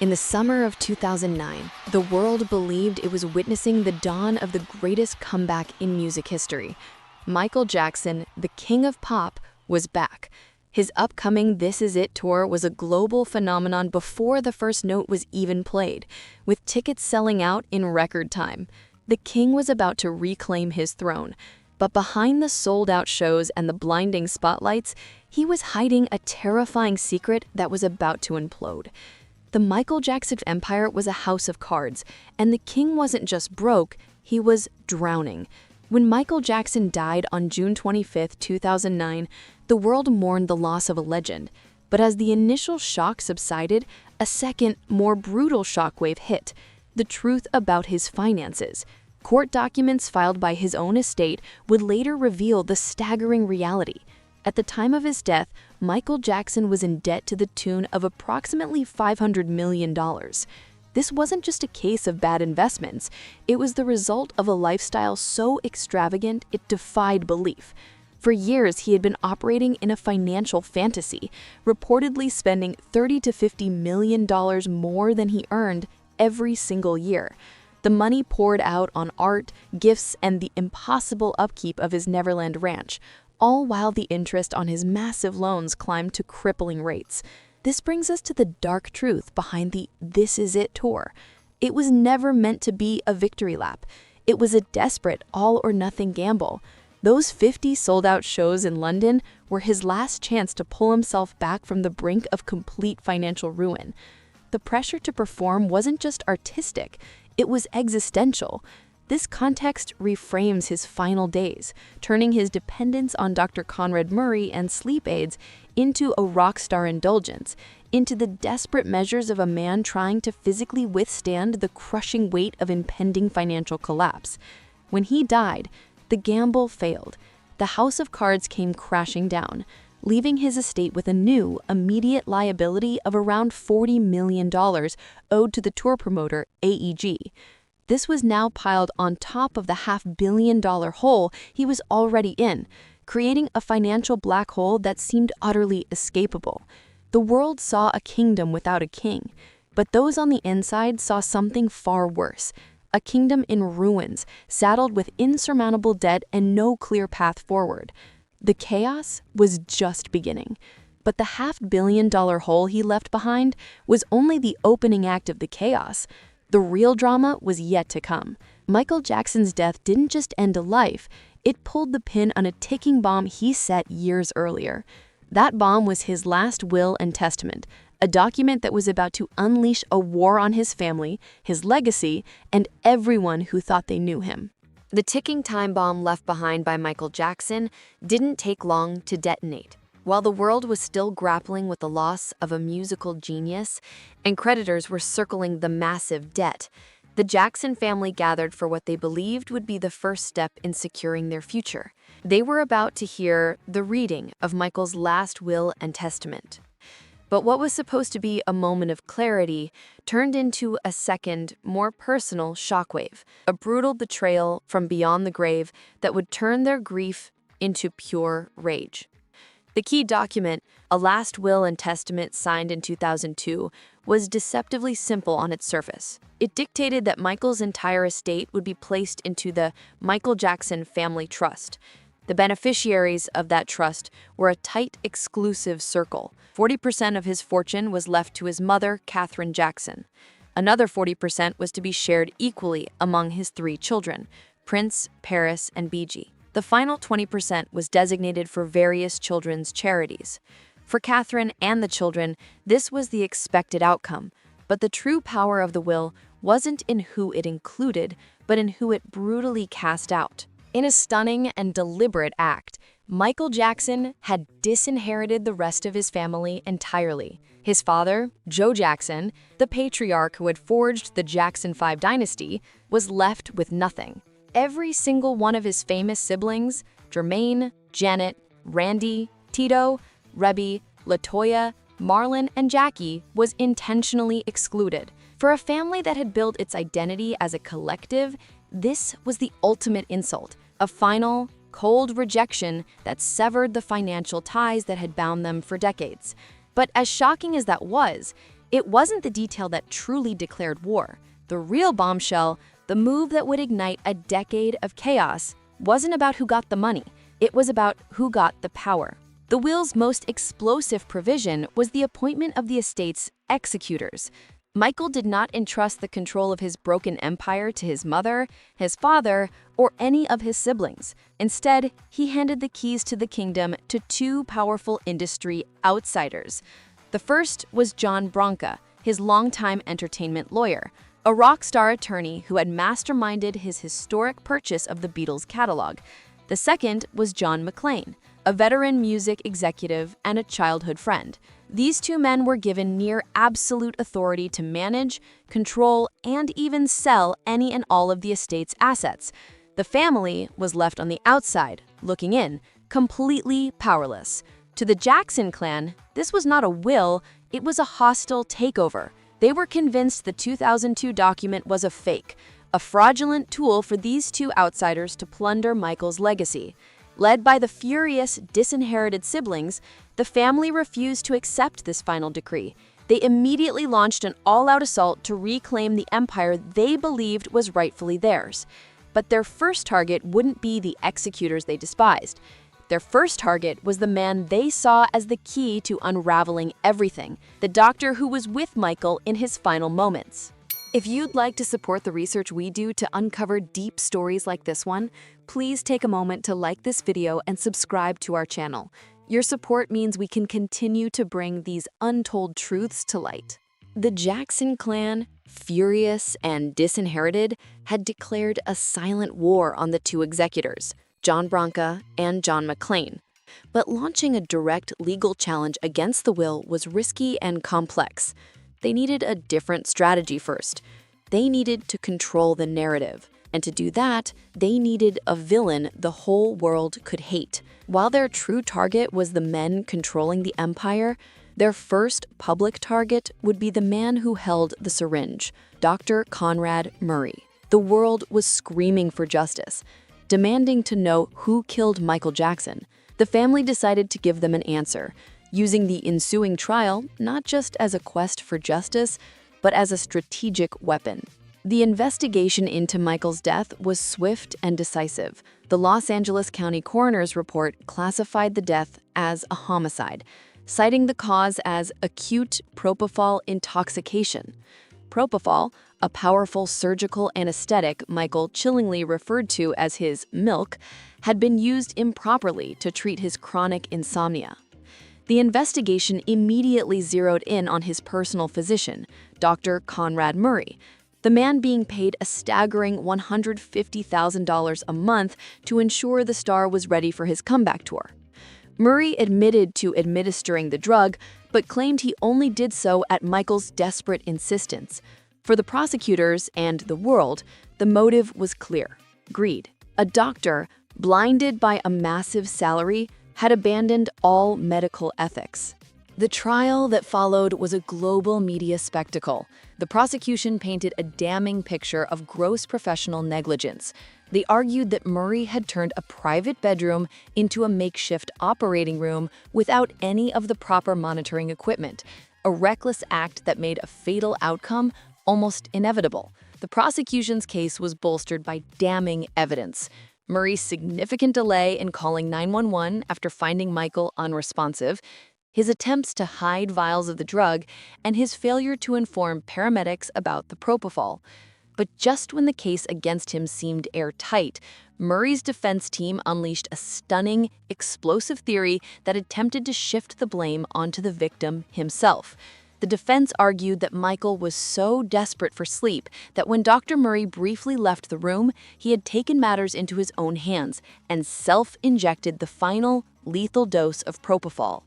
In the summer of 2009, the world believed it was witnessing the dawn of the greatest comeback in music history. Michael Jackson, the king of pop, was back. His upcoming This Is It tour was a global phenomenon before the first note was even played, with tickets selling out in record time. The king was about to reclaim his throne, but behind the sold-out shows and the blinding spotlights, he was hiding a terrifying secret that was about to implode. The Michael Jackson empire was a house of cards, and the king wasn't just broke, he was drowning. When Michael Jackson died on June 25, 2009, the world mourned the loss of a legend. But as the initial shock subsided, a second, more brutal shockwave hit: the truth about his finances. Court documents filed by his own estate would later reveal the staggering reality. At the time of his death, Michael Jackson was in debt to the tune of approximately $500 million. This wasn't just a case of bad investments, it was the result of a lifestyle so extravagant it defied belief. For years, he had been operating in a financial fantasy, reportedly spending $30 to $50 million more than he earned every single year. The money poured out on art, gifts, and the impossible upkeep of his Neverland ranch, all while the interest on his massive loans climbed to crippling rates. This brings us to the dark truth behind the This Is It tour. It was never meant to be a victory lap. It was a desperate all-or-nothing gamble. Those 50 sold-out shows in London were his last chance to pull himself back from the brink of complete financial ruin. The pressure to perform wasn't just artistic, it was existential. This context reframes his final days, turning his dependence on Dr. Conrad Murray and sleep aids into a rock star indulgence, into the desperate measures of a man trying to physically withstand the crushing weight of impending financial collapse. When he died, the gamble failed. The house of cards came crashing down, leaving his estate with a new, immediate liability of around $40 million owed to the tour promoter AEG. This was now piled on top of the $500 million hole he was already in, creating a financial black hole that seemed utterly escapable. The world saw a kingdom without a king, but those on the inside saw something far worse: a kingdom in ruins, saddled with insurmountable debt and no clear path forward. The chaos was just beginning. But the $500 million hole he left behind was only the opening act of the chaos. The real drama was yet to come. Michael Jackson's death didn't just end a life, it pulled the pin on a ticking bomb he set years earlier. That bomb was his last will and testament, a document that was about to unleash a war on his family, his legacy, and everyone who thought they knew him. The ticking time bomb left behind by Michael Jackson didn't take long to detonate. While the world was still grappling with the loss of a musical genius and creditors were circling the massive debt, the Jackson family gathered for what they believed would be the first step in securing their future. They were about to hear the reading of Michael's last will and testament. But what was supposed to be a moment of clarity turned into a second, more personal shockwave, a brutal betrayal from beyond the grave that would turn their grief into pure rage. The key document, a last will and testament signed in 2002, was deceptively simple on its surface. It dictated that Michael's entire estate would be placed into the Michael Jackson Family Trust. The beneficiaries of that trust were a tight, exclusive circle. 40% of his fortune was left to his mother, Katherine Jackson. Another 40% was to be shared equally among his 3 children, Prince, Paris, and BG. The final 20% was designated for various children's charities. For Katherine and the children, this was the expected outcome, but the true power of the will wasn't in who it included, but in who it brutally cast out. In a stunning and deliberate act, Michael Jackson had disinherited the rest of his family entirely. His father, Joe Jackson, the patriarch who had forged the Jackson 5 dynasty, was left with nothing. Every single one of his famous siblings, Jermaine, Janet, Randy, Tito, Rebby, LaToya, Marlon, and Jackie, was intentionally excluded. For a family that had built its identity as a collective, this was the ultimate insult, a final, cold rejection that severed the financial ties that had bound them for decades. But as shocking as that was, It wasn't the detail that truly declared war. The real bombshell, the move that would ignite a decade of chaos, wasn't about who got the money. It was about who got the power. The will's most explosive provision was the appointment of the estate's executors. Michael did not entrust the control of his broken empire to his mother, his father, or any of his siblings. Instead, he handed the keys to the kingdom to two powerful industry outsiders. The first was John Branca, his longtime entertainment lawyer, a rock star attorney who had masterminded his historic purchase of the Beatles catalog. The second was John McClane, a veteran music executive and a childhood friend. These two men were given near absolute authority to manage, control, and even sell any and all of the estate's assets. The family was left on the outside, looking in, completely powerless. To the Jackson clan, this was not a will, it was a hostile takeover. They were convinced the 2002 document was a fake, a fraudulent tool for these two outsiders to plunder Michael's legacy. Led by the furious, disinherited siblings, the family refused to accept this final decree. They immediately launched an all-out assault to reclaim the empire they believed was rightfully theirs. But their first target wouldn't be the executors they despised. Their first target was the man they saw as the key to unraveling everything, the doctor who was with Michael in his final moments. If you'd like to support the research we do to uncover deep stories like this one, please take a moment to like this video and subscribe to our channel. Your support means we can continue to bring these untold truths to light. The Jackson clan, furious and disinherited, had declared a silent war on the two executors, John Branca and John McClane. But launching a direct legal challenge against the will was risky and complex. They needed a different strategy first. They needed to control the narrative. And to do that, they needed a villain the whole world could hate. While their true target was the men controlling the empire, their first public target would be the man who held the syringe, Dr. Conrad Murray. The world was screaming for justice, demanding to know who killed Michael Jackson. The family decided to give them an answer, using the ensuing trial not just as a quest for justice, but as a strategic weapon. The investigation into Michael's death was swift and decisive. The Los Angeles County Coroner's report classified the death as a homicide, citing the cause as acute propofol intoxication. Propofol, a powerful surgical anesthetic Michael chillingly referred to as his milk, had been used improperly to treat his chronic insomnia. The investigation immediately zeroed in on his personal physician, Dr. Conrad Murray, the man being paid a staggering $150,000 a month to ensure the star was ready for his comeback tour. Murray admitted to administering the drug, but claimed he only did so at Michael's desperate insistence. For the prosecutors and the world, the motive was clear: greed. A doctor, blinded by a massive salary, had abandoned all medical ethics. The trial that followed was a global media spectacle. The prosecution painted a damning picture of gross professional negligence. They argued that Murray had turned a private bedroom into a makeshift operating room without any of the proper monitoring equipment, a reckless act that made a fatal outcome almost inevitable. The prosecution's case was bolstered by damning evidence. Murray's significant delay in calling 911 after finding Michael unresponsive, his attempts to hide vials of the drug, and his failure to inform paramedics about the propofol. But just when the case against him seemed airtight, Murray's defense team unleashed a stunning, explosive theory that attempted to shift the blame onto the victim himself. The defense argued that Michael was so desperate for sleep that when Dr. Murray briefly left the room, he had taken matters into his own hands and self-injected the final, lethal dose of propofol.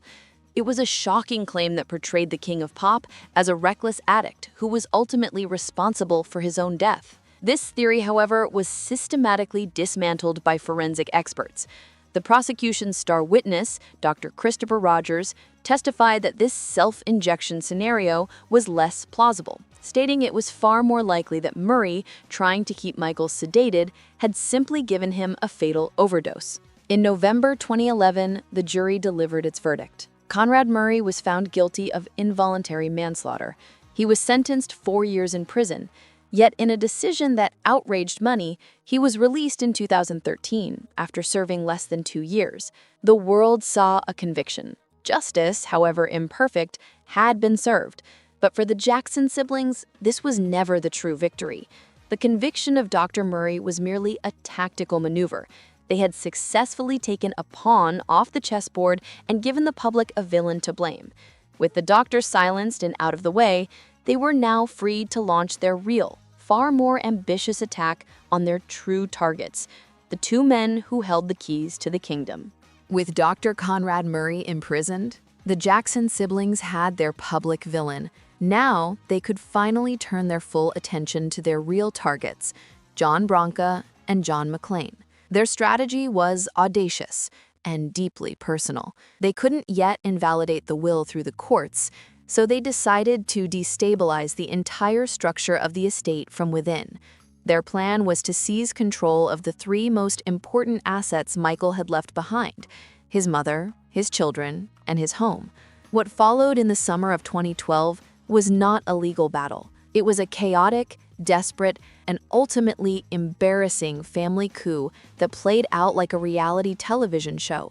It was a shocking claim that portrayed the king of pop as a reckless addict who was ultimately responsible for his own death. This theory, however, was systematically dismantled by forensic experts. The prosecution's star witness, Dr. Christopher Rogers, testified that this self-injection scenario was less plausible, stating it was far more likely that Murray, trying to keep Michael sedated, had simply given him a fatal overdose. In November 2011, the jury delivered its verdict. Conrad Murray was found guilty of involuntary manslaughter. He was sentenced 4 years in prison. Yet in a decision that outraged many, he was released in 2013 after serving less than 2 years. The world saw a conviction. Justice, however imperfect, had been served. But for the Jackson siblings, this was never the true victory. The conviction of Dr. Murray was merely a tactical maneuver. They had successfully taken a pawn off the chessboard and given the public a villain to blame. With the doctor silenced and out of the way, they were now free to launch their real, far more ambitious attack on their true targets, the two men who held the keys to the kingdom. With Dr. Conrad Murray imprisoned, the Jackson siblings had their public villain. Now they could finally turn their full attention to their real targets, John Branca and John McClane. Their strategy was audacious and deeply personal. They couldn't yet invalidate the will through the courts, so they decided to destabilize the entire structure of the estate from within. Their plan was to seize control of the 3 most important assets Michael had left behind: his mother, his children, and his home. What followed in the summer of 2012 was not a legal battle. It was a chaotic, desperate, and ultimately embarrassing family coup that played out like a reality television show.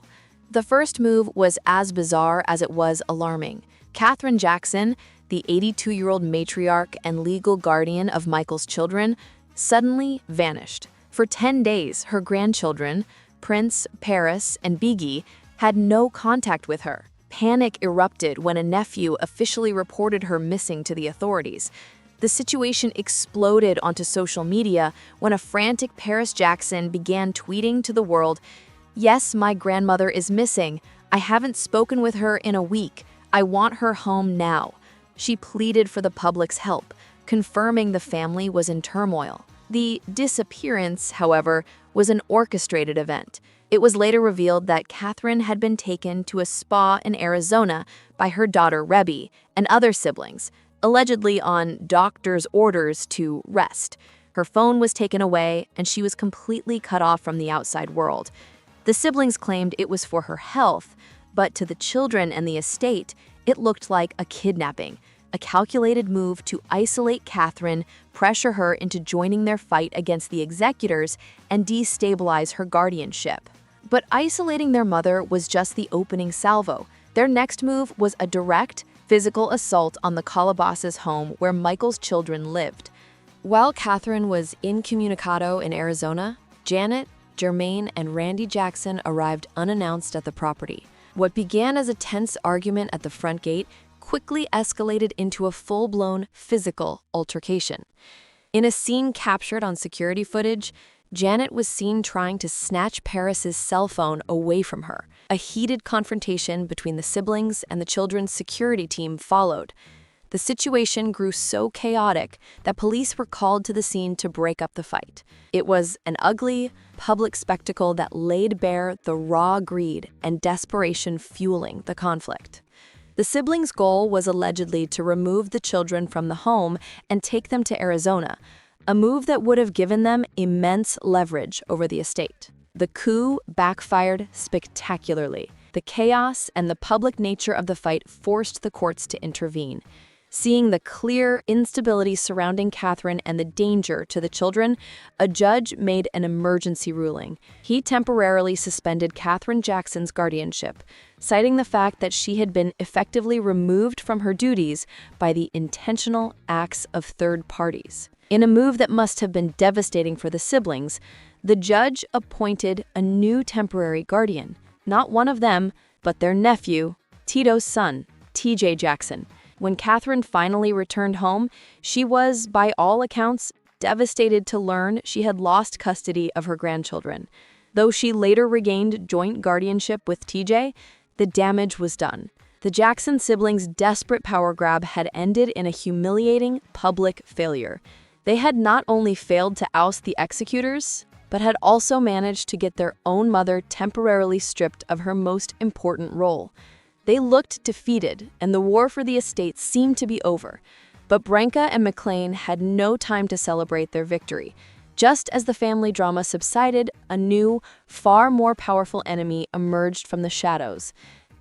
The first move was as bizarre as it was alarming. Katherine Jackson, the 82-year-old matriarch and legal guardian of Michael's children, suddenly vanished. For 10 days, her grandchildren, Prince, Paris, and Biggie, had no contact with her. Panic erupted when a nephew officially reported her missing to the authorities. The situation exploded onto social media when a frantic Paris Jackson began tweeting to the world, "Yes, my grandmother is missing. I haven't spoken with her in a week. I want her home now." She pleaded for the public's help, confirming the family was in turmoil. The disappearance, however, was an orchestrated event. It was later revealed that Katherine had been taken to a spa in Arizona by her daughter Rebby and other siblings, allegedly on doctor's orders to rest. Her phone was taken away, and she was completely cut off from the outside world. The siblings claimed it was for her health, but to the children and the estate, it looked like a kidnapping, a calculated move to isolate Katherine, pressure her into joining their fight against the executors, and destabilize her guardianship. But isolating their mother was just the opening salvo. Their next move was a direct, physical assault on the Calabasas home where Michael's children lived. While Katherine was incommunicado in Arizona, Janet, Jermaine, and Randy Jackson arrived unannounced at the property. What began as a tense argument at the front gate quickly escalated into a full-blown physical altercation. In a scene captured on security footage, Janet was seen trying to snatch Paris's cell phone away from her. A heated confrontation between the siblings and the children's security team followed. The situation grew so chaotic that police were called to the scene to break up the fight. It was an ugly, public spectacle that laid bare the raw greed and desperation fueling the conflict. The siblings' goal was allegedly to remove the children from the home and take them to Arizona, a move that would have given them immense leverage over the estate. The coup backfired spectacularly. The chaos and the public nature of the fight forced the courts to intervene. Seeing the clear instability surrounding Katherine and the danger to the children, a judge made an emergency ruling. He temporarily suspended Katherine Jackson's guardianship, citing the fact that she had been effectively removed from her duties by the intentional acts of third parties. In a move that must have been devastating for the siblings, the judge appointed a new temporary guardian, not one of them, but their nephew, Tito's son, TJ Jackson. When Katherine finally returned home, she was, by all accounts, devastated to learn she had lost custody of her grandchildren. Though she later regained joint guardianship with TJ, the damage was done. The Jackson siblings' desperate power grab had ended in a humiliating public failure. They had not only failed to oust the executors, but had also managed to get their own mother temporarily stripped of her most important role. They looked defeated, and the war for the estate seemed to be over. But Branca and McClane had no time to celebrate their victory. Just as the family drama subsided, a new, far more powerful enemy emerged from the shadows.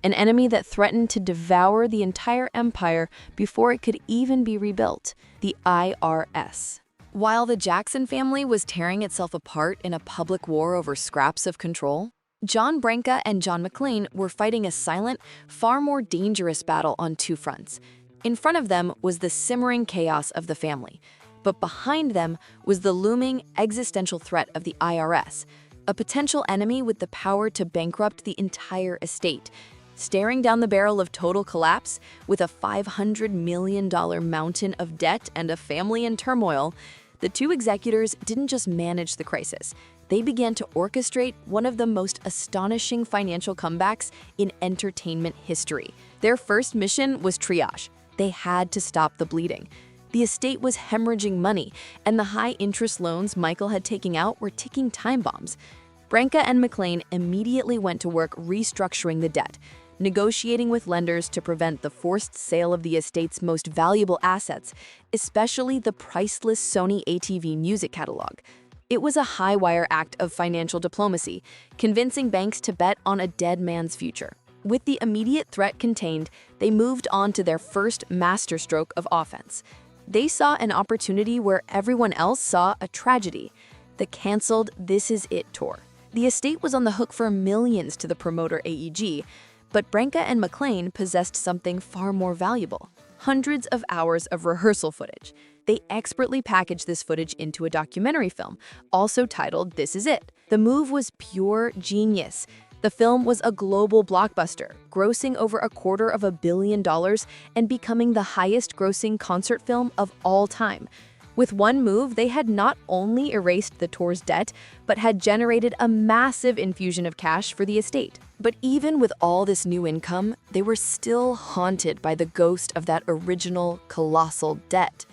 an enemy that threatened to devour the entire empire before it could even be rebuilt, the IRS. While the Jackson family was tearing itself apart in a public war over scraps of control, John Branca and John McClane were fighting a silent, far more dangerous battle on two fronts. In front of them was the simmering chaos of the family, but behind them was the looming existential threat of the IRS, a potential enemy with the power to bankrupt the entire estate. Staring down the barrel of total collapse, with a $500 million mountain of debt and a family in turmoil, the two executors didn't just manage the crisis. They began to orchestrate one of the most astonishing financial comebacks in entertainment history. Their first mission was triage. They had to stop the bleeding. The estate was hemorrhaging money, and the high-interest loans Michael had taken out were ticking time bombs. Branca and McClane immediately went to work restructuring the debt, negotiating with lenders to prevent the forced sale of the estate's most valuable assets, especially the priceless Sony ATV music catalog. It was a high-wire act of financial diplomacy, convincing banks to bet on a dead man's future. With the immediate threat contained, they moved on to their first masterstroke of offense. They saw an opportunity where everyone else saw a tragedy: the canceled This Is It tour. The estate was on the hook for millions to the promoter AEG, but Branca and McClane possessed something far more valuable: hundreds of hours of rehearsal footage. They expertly packaged this footage into a documentary film, also titled This Is It. The move was pure genius. The film was a global blockbuster, grossing over $250 million and becoming the highest-grossing concert film of all time. With one move, they had not only erased the tour's debt, but had generated a massive infusion of cash for the estate. But even with all this new income, they were still haunted by the ghost of that original, colossal debt.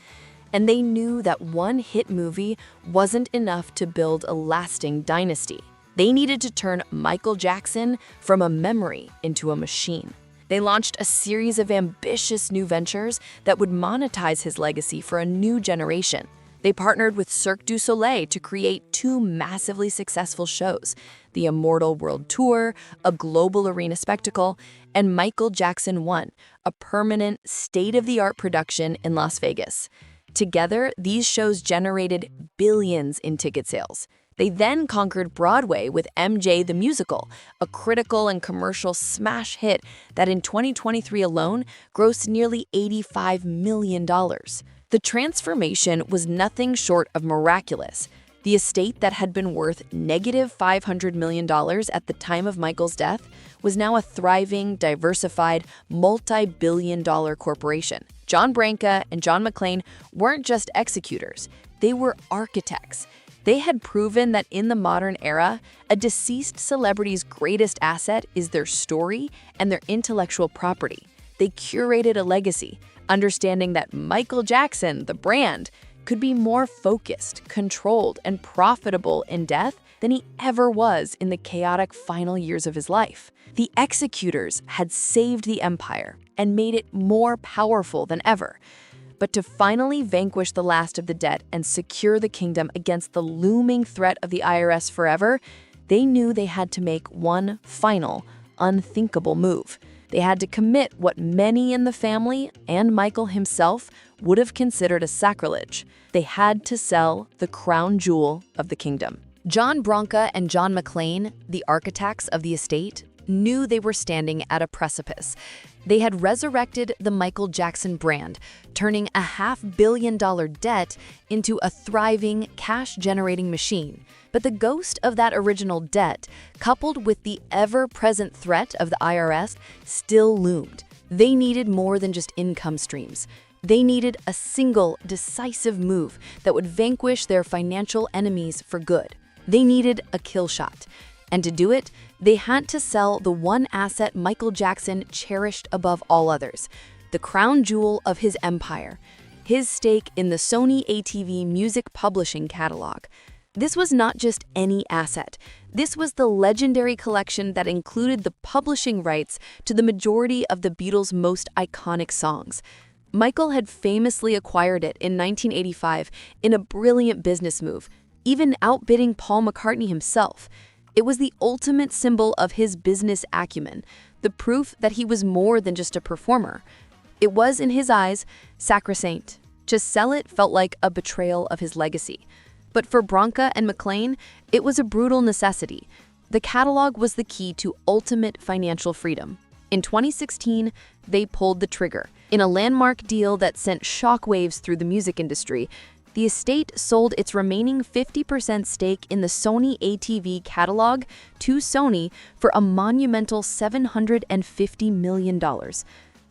And they knew that one hit movie wasn't enough to build a lasting dynasty. They needed to turn Michael Jackson from a memory into a machine. They launched a series of ambitious new ventures that would monetize his legacy for a new generation. They partnered with Cirque du Soleil to create two massively successful shows: the Immortal World Tour, a global arena spectacle, and Michael Jackson 1, a permanent, state-of-the-art production in Las Vegas. Together, these shows generated billions in ticket sales. They then conquered Broadway with MJ the Musical, a critical and commercial smash hit that in 2023 alone grossed nearly $85 million. The transformation was nothing short of miraculous. The estate that had been worth negative $500 million at the time of Michael's death was now a thriving, diversified, multi-billion-dollar corporation. John Branca and John McClane weren't just executors, they were architects. They had proven that in the modern era, a deceased celebrity's greatest asset is their story and their intellectual property. They curated a legacy, understanding that Michael Jackson, the brand, could be more focused, controlled, and profitable in death than he ever was in the chaotic final years of his life. The executors had saved the empire and made it more powerful than ever. But to finally vanquish the last of the debt and secure the kingdom against the looming threat of the IRS forever, they knew they had to make one final, unthinkable move. They had to commit what many in the family and Michael himself would have considered a sacrilege. They had to sell the crown jewel of the kingdom. John Branca and John McClane, the architects of the estate, knew they were standing at a precipice. They had resurrected the Michael Jackson brand, turning a $500 million debt into a thriving, cash-generating machine. But the ghost of that original debt, coupled with the ever-present threat of the IRS, still loomed. They needed more than just income streams. They needed a single, decisive move that would vanquish their financial enemies for good. They needed a kill shot. And to do it, they had to sell the one asset Michael Jackson cherished above all others, the crown jewel of his empire, his stake in the Sony ATV music publishing catalog. This was not just any asset. This was the legendary collection that included the publishing rights to the majority of the Beatles' most iconic songs. Michael had famously acquired it in 1985 in a brilliant business move, even outbidding Paul McCartney himself. It was the ultimate symbol of his business acumen, the proof that he was more than just a performer. It was, in his eyes, sacrosanct. To sell it felt like a betrayal of his legacy. But for Branca and McLean, it was a brutal necessity. The catalog was the key to ultimate financial freedom. In 2016, they pulled the trigger. In a landmark deal that sent shockwaves through the music industry, the estate sold its remaining 50% stake in the Sony ATV catalog to Sony for a monumental $750 million.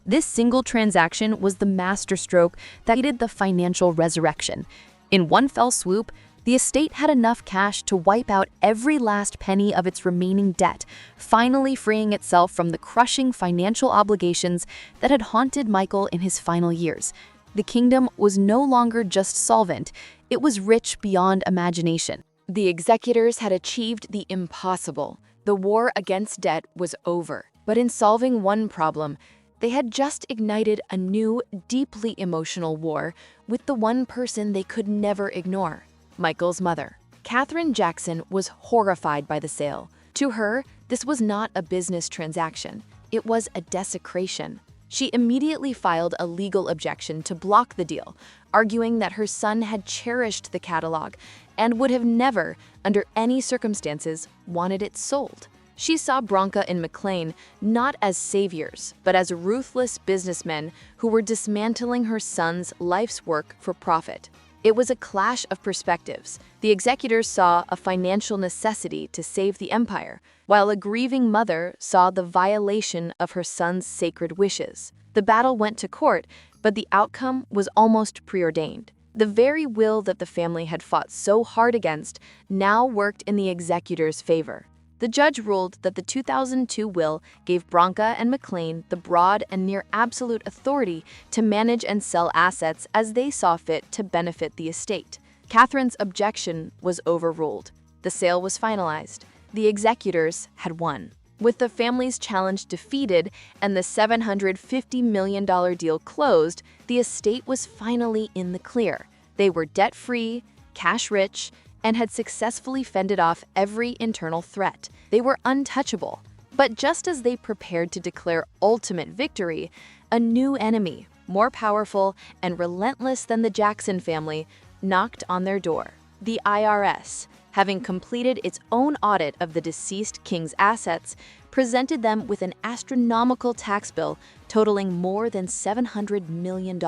This single transaction was the masterstroke that aided the financial resurrection. In one fell swoop, the estate had enough cash to wipe out every last penny of its remaining debt, finally freeing itself from the crushing financial obligations that had haunted Michael in his final years. The kingdom was no longer just solvent, it was rich beyond imagination. The executors had achieved the impossible. The war against debt was over. But in solving one problem, they had just ignited a new, deeply emotional war with the one person they could never ignore: Michael's mother. Catherine Jackson was horrified by the sale. To her, this was not a business transaction. It was a desecration. She immediately filed a legal objection to block the deal, arguing that her son had cherished the catalog and would have never, under any circumstances, wanted it sold. She saw Branca and McLean not as saviors, but as ruthless businessmen who were dismantling her son's life's work for profit. It was a clash of perspectives. The executors saw a financial necessity to save the empire, while a grieving mother saw the violation of her son's sacred wishes. The battle went to court, but the outcome was almost preordained. The very will that the family had fought so hard against now worked in the executors' favor. The judge ruled that the 2002 will gave Branca and McLean the broad and near absolute authority to manage and sell assets as they saw fit to benefit the estate. Catherine's objection was overruled. The sale was finalized. The executors had won. With the family's challenge defeated and the $750 million deal closed, the estate was finally in the clear. They were debt-free, cash-rich, and had successfully fended off every internal threat. They were untouchable. But just as they prepared to declare ultimate victory, a new enemy, more powerful and relentless than the Jackson family, knocked on their door. The IRS, having completed its own audit of the deceased king's assets, presented them with an astronomical tax bill totaling more than $700 million.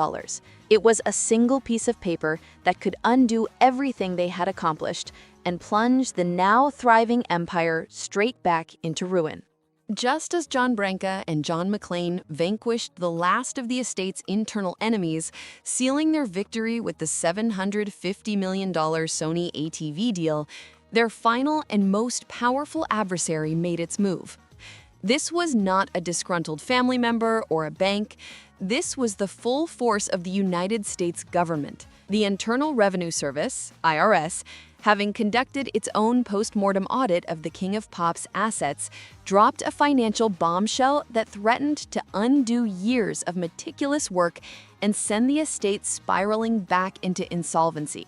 It was a single piece of paper that could undo everything they had accomplished and plunge the now thriving empire straight back into ruin. Just as John Branca and John McLean vanquished the last of the estate's internal enemies, sealing their victory with the $750 million Sony ATV deal, their final and most powerful adversary made its move. This was not a disgruntled family member or a bank. This was the full force of the United States government. The Internal Revenue Service, IRS, having conducted its own post-mortem audit of the King of Pop's assets, dropped a financial bombshell that threatened to undo years of meticulous work and send the estate spiraling back into insolvency.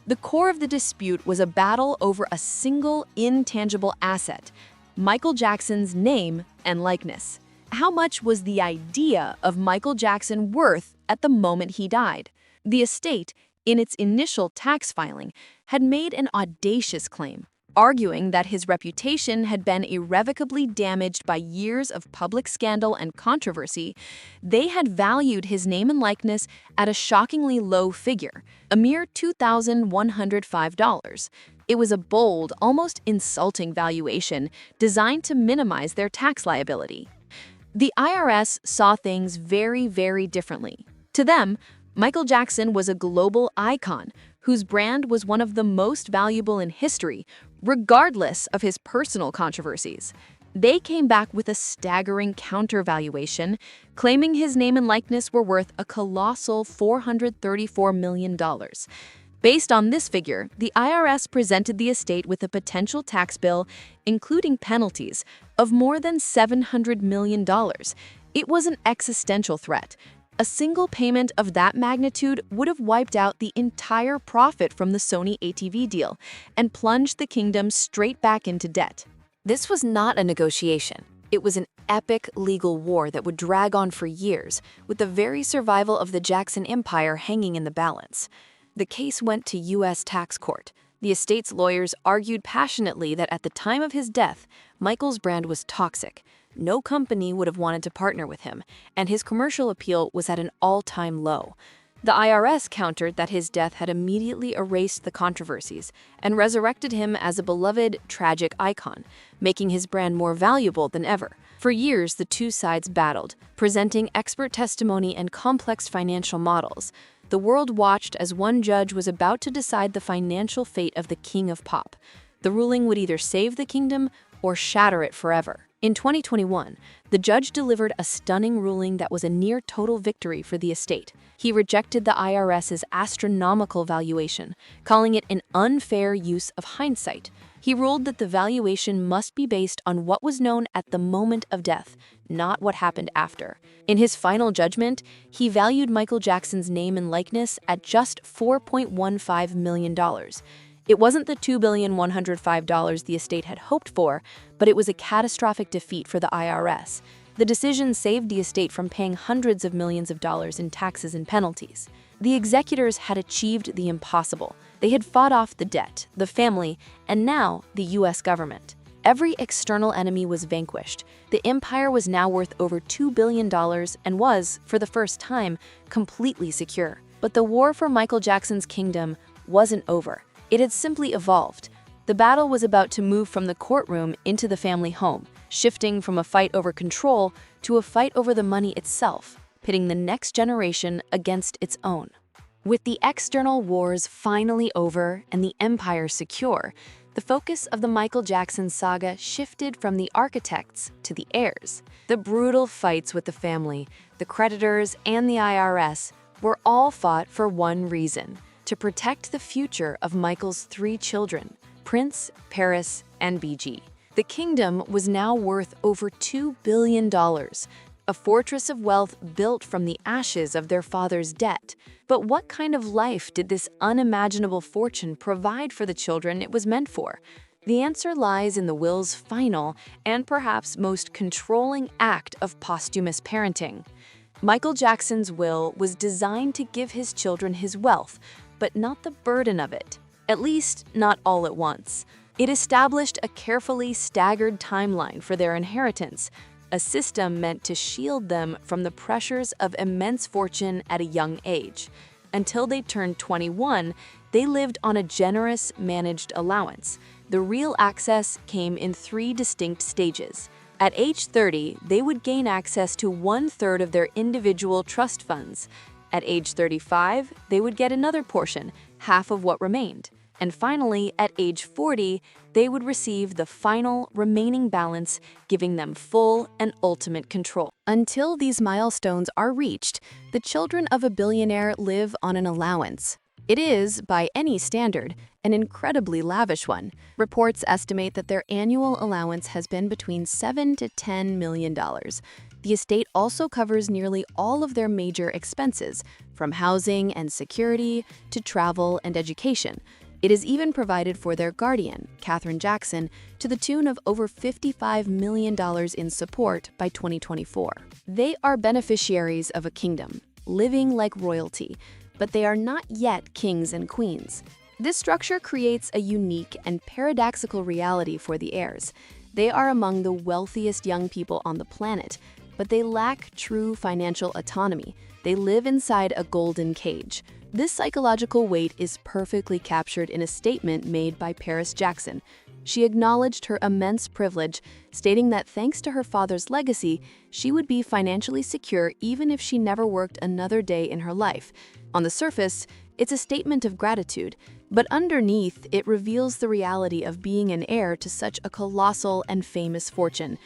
The core of the dispute was a battle over a single intangible asset: Michael Jackson's name and likeness. How much was the idea of Michael Jackson worth at the moment he died? The estate, in its initial tax filing, had made an audacious claim, arguing that his reputation had been irrevocably damaged by years of public scandal and controversy. They had valued his name and likeness at a shockingly low figure, a mere $2,105. It was a bold, almost insulting valuation designed to minimize their tax liability. The IRS saw things very, very differently. To them, Michael Jackson was a global icon whose brand was one of the most valuable in history, regardless of his personal controversies. They came back with a staggering counter-valuation, claiming his name and likeness were worth a colossal $434 million. Based on this figure, the IRS presented the estate with a potential tax bill, including penalties, of more than $700 million. It was an existential threat. A single payment of that magnitude would have wiped out the entire profit from the Sony ATV deal and plunged the kingdom straight back into debt. This was not a negotiation. It was an epic legal war that would drag on for years, with the very survival of the Jackson Empire hanging in the balance. The case went to U.S. tax court. The estate's lawyers argued passionately that at the time of his death, Michael's brand was toxic. No company would have wanted to partner with him, and his commercial appeal was at an all-time low. The IRS countered that his death had immediately erased the controversies and resurrected him as a beloved, tragic icon, making his brand more valuable than ever. For years, the two sides battled, presenting expert testimony and complex financial models. The world watched as one judge was about to decide the financial fate of the king of pop. The ruling would either save the kingdom or shatter it forever. In 2021, the judge delivered a stunning ruling that was a near-total victory for the estate. He rejected the IRS's astronomical valuation, calling it an unfair use of hindsight. He ruled that the valuation must be based on what was known at the moment of death, not what happened after. In his final judgment, he valued Michael Jackson's name and likeness at just $4.15 million. It wasn't the $2,105,000 the estate had hoped for, but it was a catastrophic defeat for the IRS. The decision saved the estate from paying hundreds of millions of dollars in taxes and penalties. The executors had achieved the impossible. They had fought off the debt, the family, and now the U.S. government. Every external enemy was vanquished. The empire was now worth over $2 billion and was, for the first time, completely secure. But the war for Michael Jackson's kingdom wasn't over. It had simply evolved. The battle was about to move from the courtroom into the family home, shifting from a fight over control to a fight over the money itself, pitting the next generation against its own. With the external wars finally over and the empire secure, the focus of the Michael Jackson saga shifted from the architects to the heirs. The brutal fights with the family, the creditors, and the IRS were all fought for one reason: to protect the future of Michael's three children, Prince, Paris, and BG. The kingdom was now worth over $2 billion, a fortress of wealth built from the ashes of their father's debt. But what kind of life did this unimaginable fortune provide for the children it was meant for? The answer lies in the will's final and perhaps most controlling act of posthumous parenting. Michael Jackson's will was designed to give his children his wealth, but not the burden of it. At least, not all at once. It established a carefully staggered timeline for their inheritance, a system meant to shield them from the pressures of immense fortune at a young age. Until they turned 21, they lived on a generous, managed allowance. The real access came in 3 distinct stages. At age 30, they would gain access to 1/3 of their individual trust funds. At age 35, they would get another portion, half of what remained. And finally, at age 40, they would receive the final remaining balance, giving them full and ultimate control. Until these milestones are reached, the children of a billionaire live on an allowance. It is, by any standard, an incredibly lavish one. Reports estimate that their annual allowance has been between $7 to $10 million. The estate also covers nearly all of their major expenses, from housing and security to travel and education. It is even provided for their guardian, Catherine Jackson, to the tune of over $55 million in support by 2024. They are beneficiaries of a kingdom, living like royalty, but they are not yet kings and queens. This structure creates a unique and paradoxical reality for the heirs. They are among the wealthiest young people on the planet, but they lack true financial autonomy. They live inside a golden cage. This psychological weight is perfectly captured in a statement made by Paris Jackson. She acknowledged her immense privilege, stating that thanks to her father's legacy, she would be financially secure even if she never worked another day in her life. On the surface, it's a statement of gratitude, but underneath, it reveals the reality of being an heir to such a colossal and famous fortune.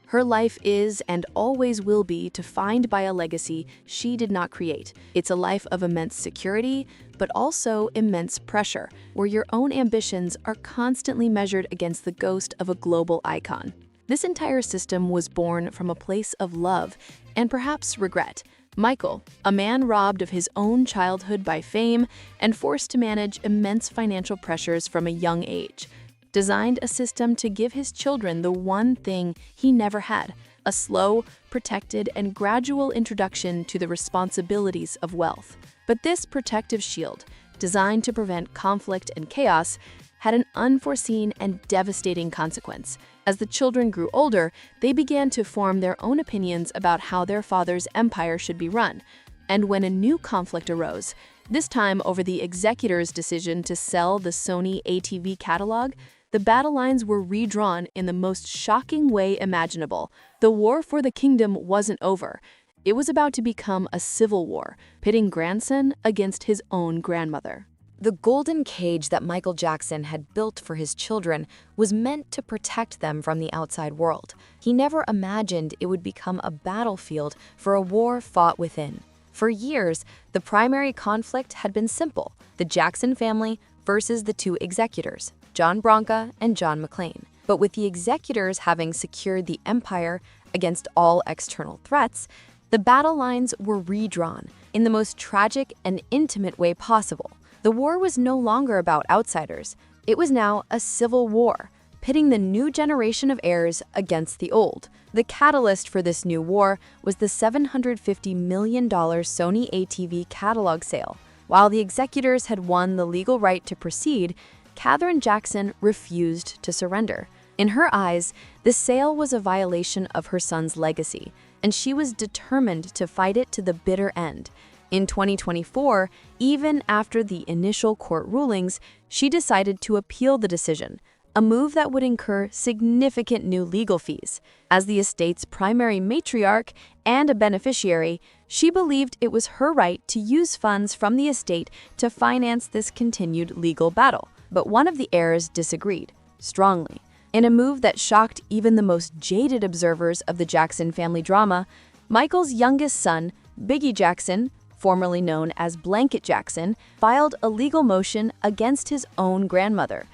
Her life is and always will be defined by a legacy she did not create. It's a life of immense security, but also immense pressure, where your own ambitions are constantly measured against the ghost of a global icon. This entire system was born from a place of love and perhaps regret, Michael, a man robbed of his own childhood by fame and forced to manage immense financial pressures from a young age, designed a system to give his children the one thing he never had: a slow, protected, and gradual introduction to the responsibilities of wealth. But this protective shield, designed to prevent conflict and chaos, had an unforeseen and devastating consequence. As the children grew older, they began to form their own opinions about how their father's empire should be run. And when a new conflict arose, this time over the executor's decision to sell the Sony ATV catalog, the battle lines were redrawn in the most shocking way imaginable. The war for the kingdom wasn't over. It was about to become a civil war, pitting grandson against his own grandmother. The golden cage that Michael Jackson had built for his children was meant to protect them from the outside world. He never imagined it would become a battlefield for a war fought within. For years, the primary conflict had been simple: the Jackson family versus the two executors, John Branca and John McClane. But with the executors having secured the empire against all external threats, the battle lines were redrawn in the most tragic and intimate way possible. The war was no longer about outsiders. It was now a civil war, pitting the new generation of heirs against the old. The catalyst for this new war was the $750 million Sony ATV catalog sale. While the executors had won the legal right to proceed, Catherine Jackson refused to surrender. In her eyes, the sale was a violation of her son's legacy, and she was determined to fight it to the bitter end. In 2024, even after the initial court rulings, she decided to appeal the decision, a move that would incur significant new legal fees. As the estate's primary matriarch and a beneficiary, she believed it was her right to use funds from the estate to finance this continued legal battle. But one of the heirs disagreed, strongly. In a move that shocked even the most jaded observers of the Jackson family drama, Michael's youngest son, Biggie Jackson, formerly known as Blanket Jackson, filed a legal motion against his own grandmother.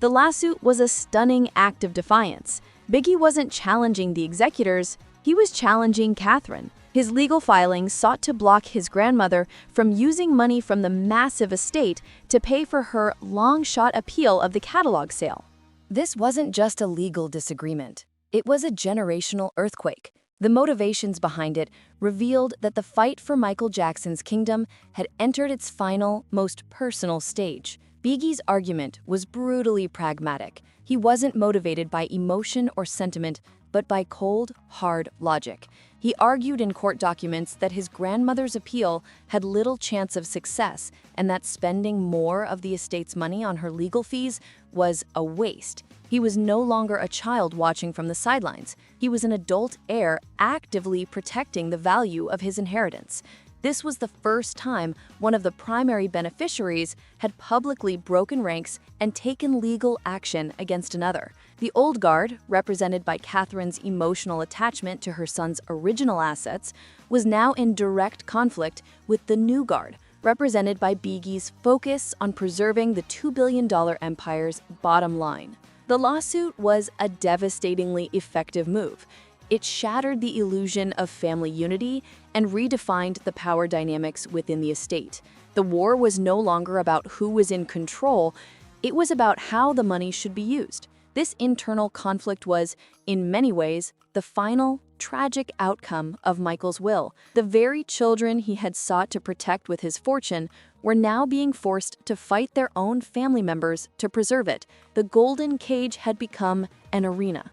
The lawsuit was a stunning act of defiance. Biggie wasn't challenging the executors, he was challenging Catherine. His legal filings sought to block his grandmother from using money from the massive estate to pay for her long-shot appeal of the catalog sale. This wasn't just a legal disagreement. It was a generational earthquake. The motivations behind it revealed that the fight for Michael Jackson's kingdom had entered its final, most personal stage. Biggie's argument was brutally pragmatic. He wasn't motivated by emotion or sentiment, but by cold, hard logic. He argued in court documents that his grandmother's appeal had little chance of success and that spending more of the estate's money on her legal fees was a waste. He was no longer a child watching from the sidelines. He was an adult heir actively protecting the value of his inheritance. This was the first time one of the primary beneficiaries had publicly broken ranks and taken legal action against another. The old guard, represented by Catherine's emotional attachment to her son's original assets, was now in direct conflict with the new guard, represented by Biggie's focus on preserving the $2 billion empire's bottom line. The lawsuit was a devastatingly effective move. It shattered the illusion of family unity and redefined the power dynamics within the estate. The war was no longer about who was in control, it was about how the money should be used. This internal conflict was, in many ways, the final, tragic outcome of Michael's will. The very children he had sought to protect with his fortune were now being forced to fight their own family members to preserve it. The golden cage had become an arena.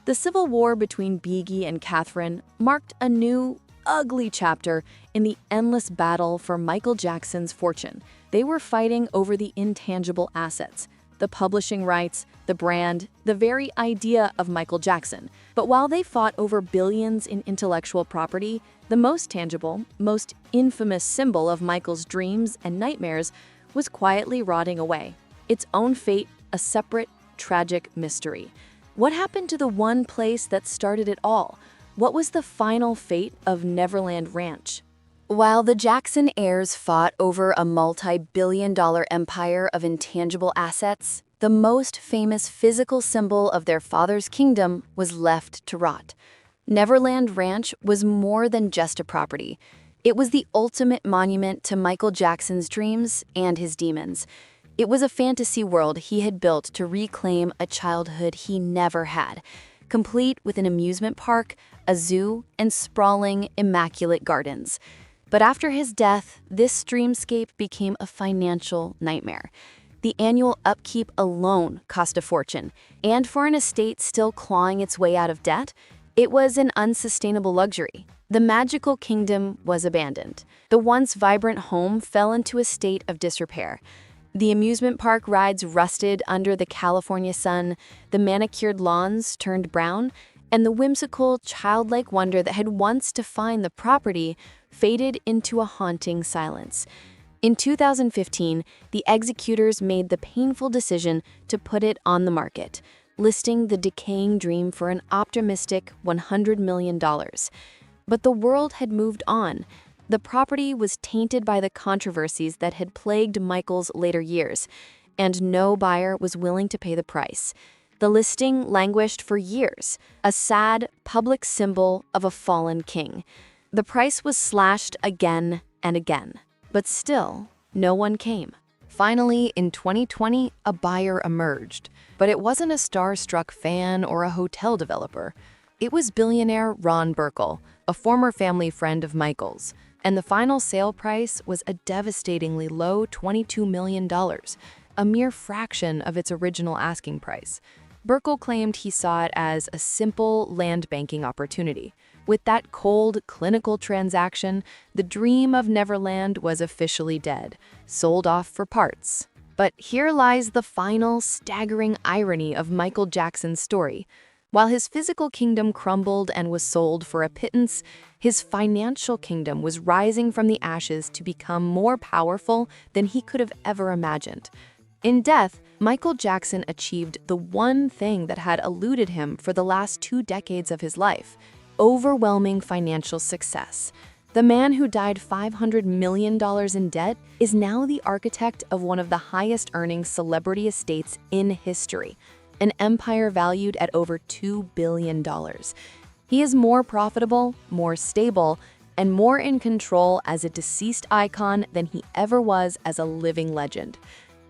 The civil war between Biggie and Catherine marked a new, ugly chapter in the endless battle for Michael Jackson's fortune. They were fighting over the intangible assets, the publishing rights, the brand, the very idea of Michael Jackson. But while they fought over billions in intellectual property, the most tangible, most infamous symbol of Michael's dreams and nightmares was quietly rotting away. Its own fate, a separate, tragic mystery. What happened to the one place that started it all? What was the final fate of Neverland Ranch? While the Jackson heirs fought over a multi-billion-dollar empire of intangible assets, the most famous physical symbol of their father's kingdom was left to rot. Neverland Ranch was more than just a property. It was the ultimate monument to Michael Jackson's dreams and his demons. It was a fantasy world he had built to reclaim a childhood he never had, complete with an amusement park, a zoo, and sprawling, immaculate gardens. But after his death, this dreamscape became a financial nightmare. The annual upkeep alone cost a fortune, and for an estate still clawing its way out of debt, it was an unsustainable luxury. The magical kingdom was abandoned. The once vibrant home fell into a state of disrepair. The amusement park rides rusted under the California sun, the manicured lawns turned brown, and the whimsical, childlike wonder that had once defined the property faded into a haunting silence. In 2015, the executors made the painful decision to put it on the market, listing the decaying dream for an optimistic $100 million. But the world had moved on. The property was tainted by the controversies that had plagued Michael's later years, and no buyer was willing to pay the price. The listing languished for years, a sad, public symbol of a fallen king. The price was slashed again and again, but still, no one came. Finally, in 2020, a buyer emerged, but it wasn't a star-struck fan or a hotel developer. It was billionaire Ron Burkle, a former family friend of Michael's, and the final sale price was a devastatingly low $22 million, a mere fraction of its original asking price. Burkle claimed he saw it as a simple land banking opportunity. With that cold, clinical transaction, the dream of Neverland was officially dead, sold off for parts. But here lies the final, staggering irony of Michael Jackson's story. While his physical kingdom crumbled and was sold for a pittance, his financial kingdom was rising from the ashes to become more powerful than he could have ever imagined. In death, Michael Jackson achieved the one thing that had eluded him for the last 2 decades of his life: overwhelming financial success. The man who died $500 million in debt is now the architect of one of the highest-earning celebrity estates in history, an empire valued at over $2 billion. He is more profitable, more stable, and more in control as a deceased icon than he ever was as a living legend.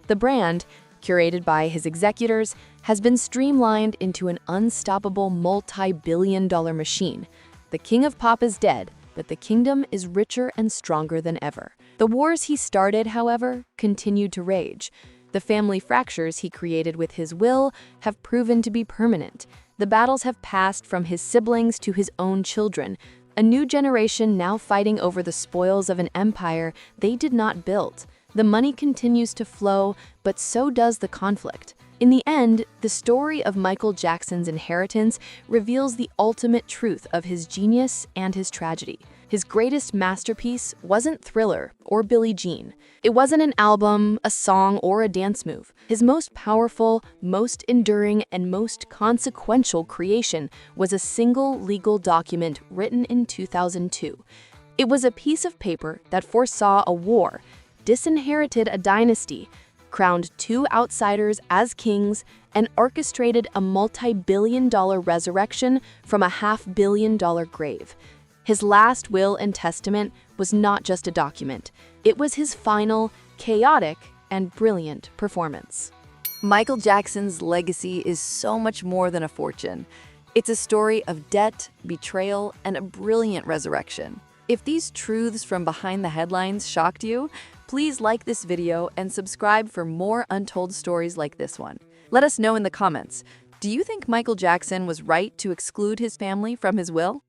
The brand, curated by his executors, has been streamlined into an unstoppable multi-billion-dollar machine. The king of pop is dead, but the kingdom is richer and stronger than ever. The wars he started, however, continued to rage. The family fractures he created with his will have proven to be permanent. The battles have passed from his siblings to his own children, a new generation now fighting over the spoils of an empire they did not build. The money continues to flow, but so does the conflict. In the end, the story of Michael Jackson's inheritance reveals the ultimate truth of his genius and his tragedy. His greatest masterpiece wasn't Thriller or Billie Jean. It wasn't an album, a song, or a dance move. His most powerful, most enduring, and most consequential creation was a single legal document written in 2002. It was a piece of paper that foresaw a war, disinherited a dynasty, crowned 2 outsiders as kings, and orchestrated a multi-billion-dollar resurrection from a $500 million grave. His last will and testament was not just a document. It was his final, chaotic, and brilliant performance. Michael Jackson's legacy is so much more than a fortune. It's a story of debt, betrayal, and a brilliant resurrection. If these truths from behind the headlines shocked you, please like this video and subscribe for more untold stories like this one. Let us know in the comments, do you think Michael Jackson was right to exclude his family from his will?